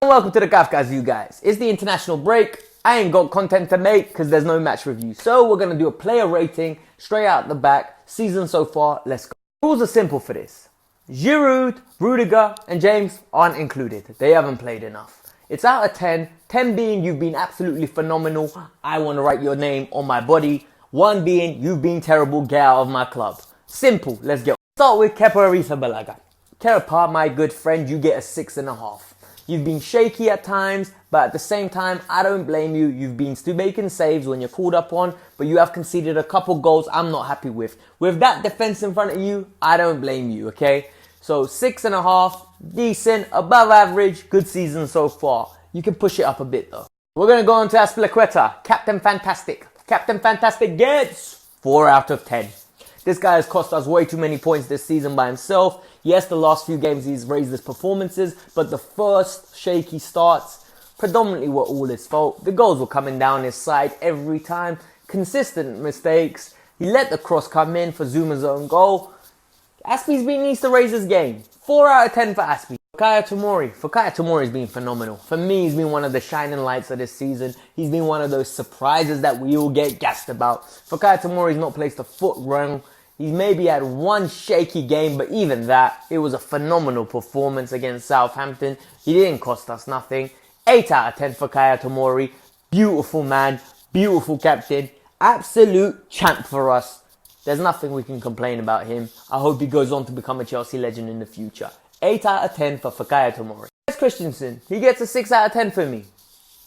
Welcome to the Kavkas, you guys. It's the international break. I ain't got content to make because there's no match review. So we're going to do a player rating straight out the back. Season so far, let's go. Rules are simple for this. Giroud, Rudiger and James aren't included. They haven't played enough. It's out of 10. 10 being you've been absolutely phenomenal. I want to write your name on my body. 1 being you've been terrible. Get out of my club. Simple. Let's go. Start with Kepa Arrizabalaga. Kepa, my good friend, you get a 6.5. You've been shaky at times, but at the same time, I don't blame you. You've been still making saves when you're called up on, but you have conceded a couple goals I'm not happy with. With that defense in front of you, I don't blame you, okay? So 6.5, decent, above average, good season so far. You can push it up a bit though. We're going to go on to Azpilicueta, Captain Fantastic. Captain Fantastic gets 4 out of 10. This guy has cost us way too many points this season by himself. Yes, the last few games he's raised his performances, but the first shaky starts predominantly were all his fault. The goals were coming down his side every time. Consistent mistakes. He let the cross come in for Zuma's own goal. Aspi's needs to raise his game. 4 out of 10 for Aspi. Fikayo Tomori's been phenomenal. For me, he's been one of the shining lights of this season. He's been one of those surprises that we all get gassed about. Fikayo Tomori's not placed a foot wrong. He's maybe had one shaky game, but even that, it was a phenomenal performance against Southampton. He didn't cost us nothing. 8 out of 10 for Fikayo Tomori. Beautiful man, beautiful captain, absolute champ for us. There's nothing we can complain about him. I hope he goes on to become a Chelsea legend in the future. 8 out of 10 for Fikayo Tomori. Christensen, he gets a 6 out of 10 for me.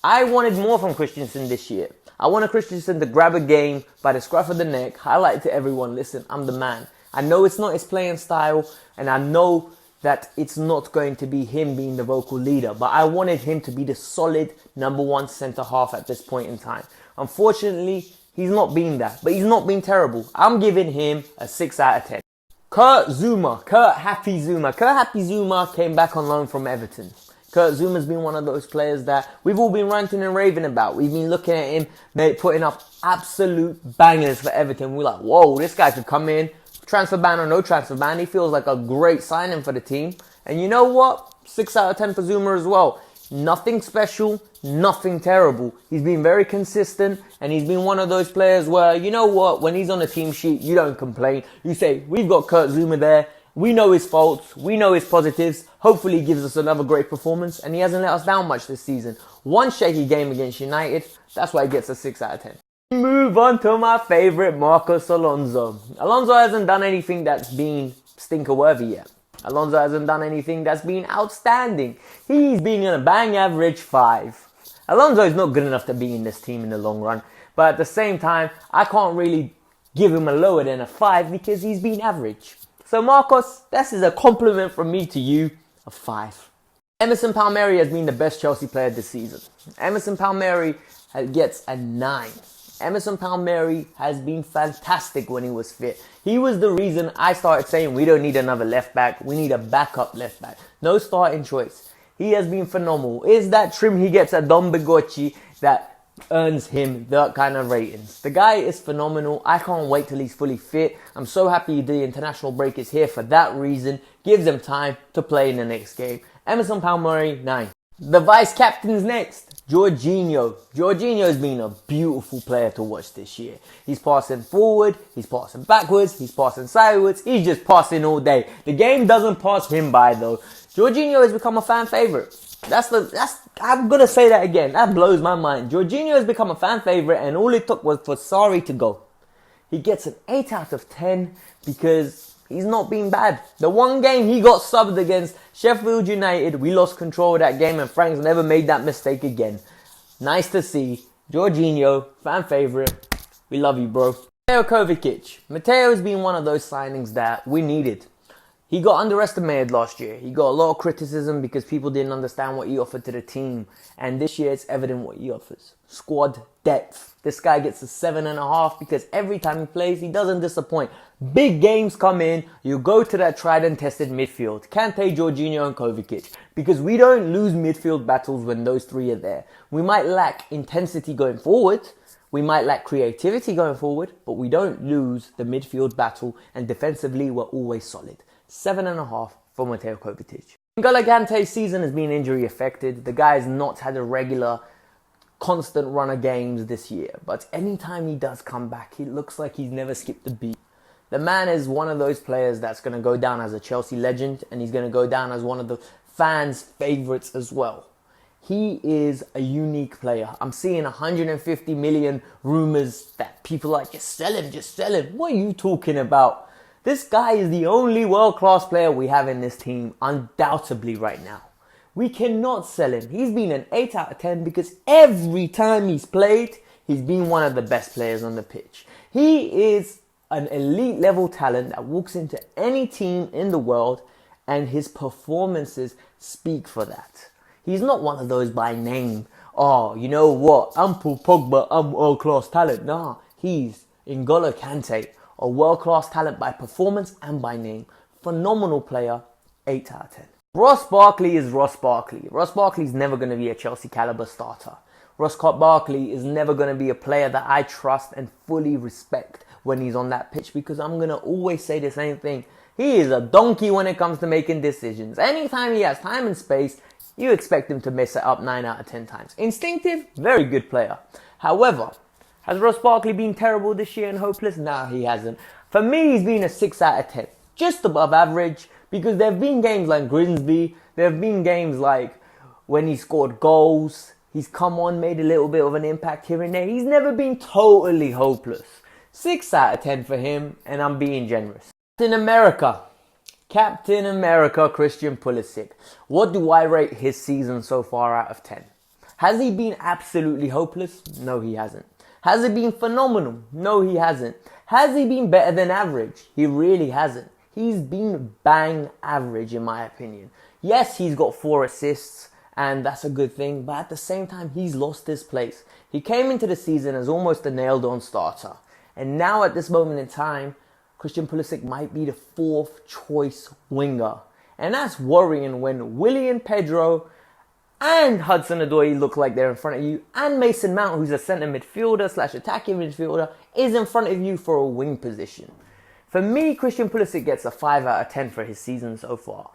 I wanted more from Christensen this year. I wanted Christensen to grab a game by the scruff of the neck, highlight to everyone, listen, I'm the man. I know it's not his playing style, and I know that it's not going to be him being the vocal leader, but I wanted him to be the solid number 1 centre-half at this point in time. Unfortunately, he's not been that, but he's not been terrible. I'm giving him a 6 out of 10. Kurt Happy Zuma came back on loan from Everton. Kurt Zuma's been one of those players that we've all been ranting and raving about. We've been looking at him, putting up absolute bangers for Everton. We're like, whoa, this guy could come in, transfer ban or no transfer ban. He feels like a great signing for the team. And you know what? 6 out of 10 for Zuma as well. Nothing special, nothing terrible. He's been very consistent, and he's been one of those players where, you know what, when he's on the team sheet, you don't complain. You say, we've got Kurt Zuma there. We know his faults. We know his positives. Hopefully he gives us another great performance, and he hasn't let us down much this season. One shaky game against United. That's why he gets a 6 out of 10. Move on to my favourite, Marcos Alonso. Alonso hasn't done anything that's been stinker-worthy yet. Alonso hasn't done anything that's been outstanding. He's been in a bang average 5. Alonso is not good enough to be in this team in the long run, but at the same time, I can't really give him a lower than a 5 because he's been average. So Marcos, this is a compliment from me to you, a 5. Emerson Palmieri has been the best Chelsea player this season. Emerson Palmieri gets a 9. Emerson Palmieri has been fantastic when he was fit. He was the reason I started saying we don't need another left back. We need a backup left back. No starting choice. He has been phenomenal. Is that trim he gets at Don Bigocci that earns him that kind of ratings? The guy is phenomenal. I can't wait till he's fully fit. I'm so happy the international break is here for that reason. Gives him time to play in the next game. Emerson Palmieri, 9. The vice captain's next. Jorginho. Jorginho has been a beautiful player to watch this year. He's passing forward, he's passing backwards, he's passing sideways, he's just passing all day. The game doesn't pass him by though. Jorginho has become a fan favourite. I'm gonna say that again. That blows my mind. Jorginho has become a fan favourite, and all it took was for Sarri to go. He gets an 8 out of 10 because he's not been bad. The one game he got subbed against Sheffield United, we lost control of that game, and Frank's never made that mistake again. Nice to see. Jorginho, fan favourite. We love you, bro. Mateo Kovacic. Mateo has been one of those signings that we needed. He got underestimated last year. He got a lot of criticism because people didn't understand what he offered to the team. And this year it's evident what he offers. Squad depth. This guy gets a 7.5 because every time he plays, he doesn't disappoint. Big games come in, you go to that tried and tested midfield. Kante, Jorginho and Kovacic. Because we don't lose midfield battles when those three are there. We might lack intensity going forward. We might lack creativity going forward. But we don't lose the midfield battle. And defensively, we're always solid. 7.5 for Mateo Kovacic. N'Golo Kante's season has been injury affected. The guy has not had a regular, constant run of games this year. But anytime he does come back, it looks like he's never skipped a beat. The man is one of those players that's going to go down as a Chelsea legend, and he's going to go down as one of the fans' favourites as well. He is a unique player. I'm seeing 150 million rumours that people are like, just sell him, just sell him. What are you talking about? This guy is the only world-class player we have in this team, undoubtedly right now. We cannot sell him. He's been an 8 out of 10 because every time he's played, he's been one of the best players on the pitch. He is an elite level talent that walks into any team in the world, and his performances speak for that. He's not one of those by name. Oh, you know what? I'm Paul Pogba, I'm world-class talent. Nah, he's N'Golo Kante, a world-class talent by performance and by name. Phenomenal player, 8 out of 10. Ross Barkley is Ross Barkley. Ross Barkley is never going to be a Chelsea caliber starter. Ross Barkley is never going to be a player that I trust and fully respect when he's on that pitch, because I'm going to always say the same thing. He is a donkey when it comes to making decisions. Anytime he has time and space, you expect him to mess it up 9 out of 10 times. Instinctive, very good player. However, has Ross Barkley been terrible this year and hopeless? Nah, he hasn't. For me, he's been a 6 out of 10. Just above average, because there have been games like Grimsby. There have been games like when he scored goals. He's come on, made a little bit of an impact here and there. He's never been totally hopeless. 6 out of 10 for him, and I'm being generous. Captain America, Christian Pulisic. What do I rate his season so far out of 10? Has he been absolutely hopeless? No, he hasn't. Has he been phenomenal? No, he hasn't. Has he been better than average? He really hasn't. He's been bang average in my opinion. Yes, he's got 4 assists, and that's a good thing, but at the same time, he's lost his place. He came into the season as almost a nailed-on starter, and now at this moment in time, Christian Pulisic might be the 4th choice winger. And that's worrying when Willian, Pedro and Hudson-Odoi look like they're in front of you, and Mason Mount, who's a centre midfielder / attacking midfielder, is in front of you for a wing position. For me, Christian Pulisic gets a 5 out of 10 for his season so far.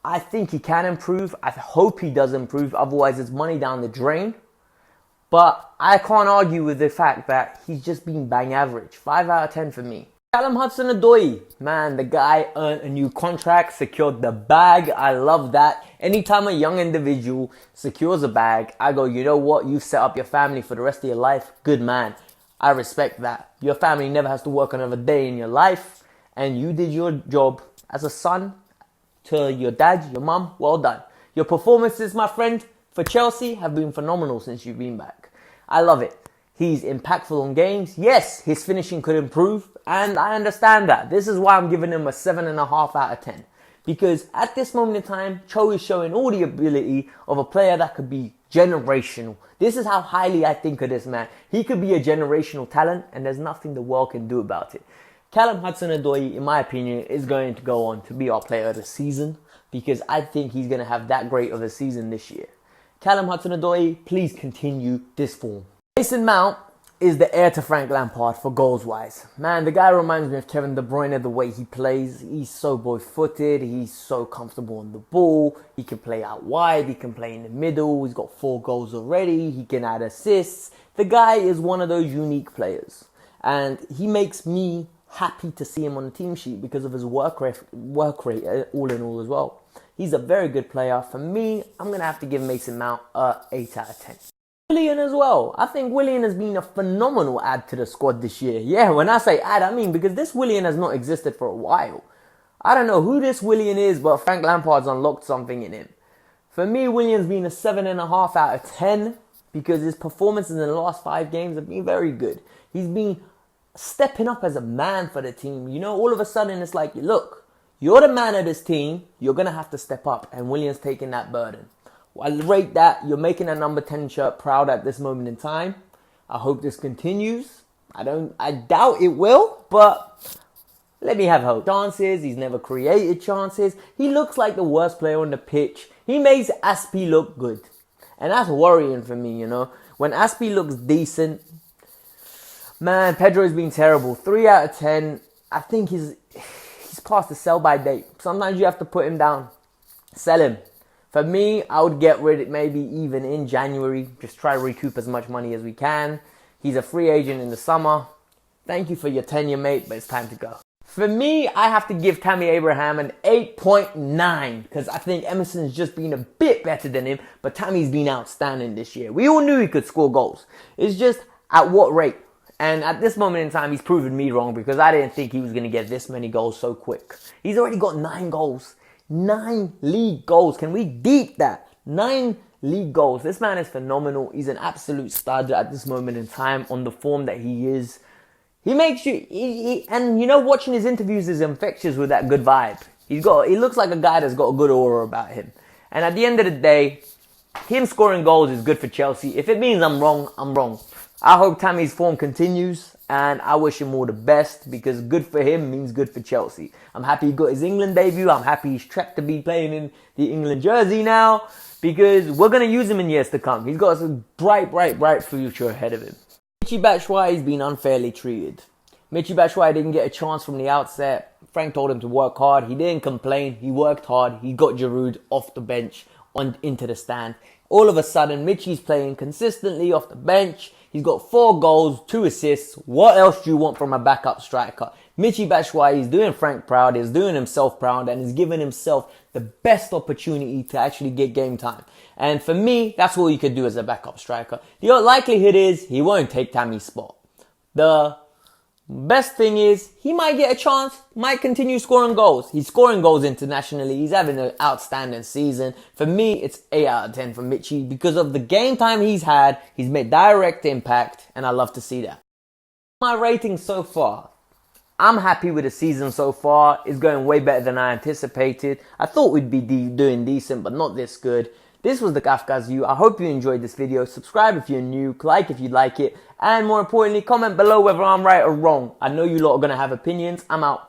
I think he can improve. I hope he does improve. Otherwise, it's money down the drain. But I can't argue with the fact that he's just been bang average. 5 out of 10 for me. Callum Hudson-Odoi, man, the guy earned a new contract, secured the bag. I love that. Anytime a young individual secures a bag, I go, you know what? You set up your family for the rest of your life. Good man. I respect that. Your family never has to work another day in your life, and you did your job as a son to your dad, your mum. Well done. Your performances, my friend, for Chelsea have been phenomenal since you've been back. I love it. He's impactful on games. Yes, his finishing could improve, and I understand that. This is why I'm giving him a 7.5 out of 10. Because at this moment in time, Cho is showing all the ability of a player that could be generational. This is how highly I think of this man. He could be a generational talent, and there's nothing the world can do about it. Callum Hudson-Odoi, in my opinion, is going to go on to be our player of the season, because I think he's going to have that great of a season this year. Callum Hudson-Odoi, please continue this form. Mason Mount is the heir to Frank Lampard for goals-wise. Man, the guy reminds me of Kevin De Bruyne, the way he plays. He's so both-footed. He's so comfortable on the ball. He can play out wide. He can play in the middle. He's got 4 goals already. He can add assists. The guy is one of those unique players. And he makes me happy to see him on the team sheet because of his work rate all in all as well. He's a very good player. For me, I'm going to have to give Mason Mount a 8 out of 10. Willian as well. I think Willian has been a phenomenal add to the squad this year. Yeah, when I say add, I mean because this Willian has not existed for a while. I don't know who this Willian is, but Frank Lampard's unlocked something in him. For me, Willian's been a 7.5 out of 10 because his performances in the last 5 games have been very good. He's been stepping up as a man for the team. You know, all of a sudden it's like, look, you're the man of this team. You're going to have to step up, and Willian's taking that burden. I rate that. You're making a number 10 shirt proud at this moment in time. I hope this continues. I doubt it will, but let me have hope. Chances, he's never created chances. He looks like the worst player on the pitch. He makes Aspie look good. And that's worrying for me, you know. When Aspie looks decent, man, Pedro's been terrible. 3 out of 10. I think he's past the sell-by date. Sometimes you have to put him down. Sell him. For me, I would get rid of it maybe even in January. Just try to recoup as much money as we can. He's a free agent in the summer. Thank you for your tenure, mate, but it's time to go. For me, I have to give Tammy Abraham an 8.9 because I think Emerson's just been a bit better than him, but Tammy's been outstanding this year. We all knew he could score goals. It's just at what rate? And at this moment in time, he's proven me wrong because I didn't think he was going to get this many goals so quick. He's already got 9 goals. 9 league goals. Can we deep that? 9 league goals. This man is phenomenal. He's an absolute stud at this moment in time on the form that he is. He makes you, and you know, watching his interviews is infectious with that good vibe. He looks like a guy that's got a good aura about him. And at the end of the day, him scoring goals is good for Chelsea. If it means I'm wrong, I'm wrong. I hope Tammy's form continues, and I wish him all the best because good for him means good for Chelsea. I'm happy he got his England debut. I'm happy he's trapped to be playing in the England jersey now because we're going to use him in years to come. He's got a bright future ahead of him. Michy Batshuayi's been unfairly treated. Michy Batshuayi didn't get a chance from the outset. Frank told him to work hard. He didn't complain. He worked hard. He got Giroud off the bench into the stand. All of a sudden, Michy's playing consistently off the bench. He's got 4 goals, 2 assists. What else do you want from a backup striker? Michy Batshuayi is doing Frank proud, is doing himself proud, and is giving himself the best opportunity to actually get game time. And for me, that's all you could do as a backup striker. The likelihood is he won't take Tammy's spot. The best thing is he might get a chance, might continue scoring goals. He's scoring goals internationally. He's having an outstanding season. For me, it's 8 out of 10 for Michy because of the game time he's had. He's made direct impact, and I love to see that. My rating so far. I'm happy with the season so far. It's going way better than I anticipated. I thought we'd be doing decent, but not this good. This was the Kavkas view. I hope you enjoyed this video. Subscribe if you're new, like if you like it, and more importantly, comment below whether I'm right or wrong. I know you lot are going to have opinions. I'm out. Peace.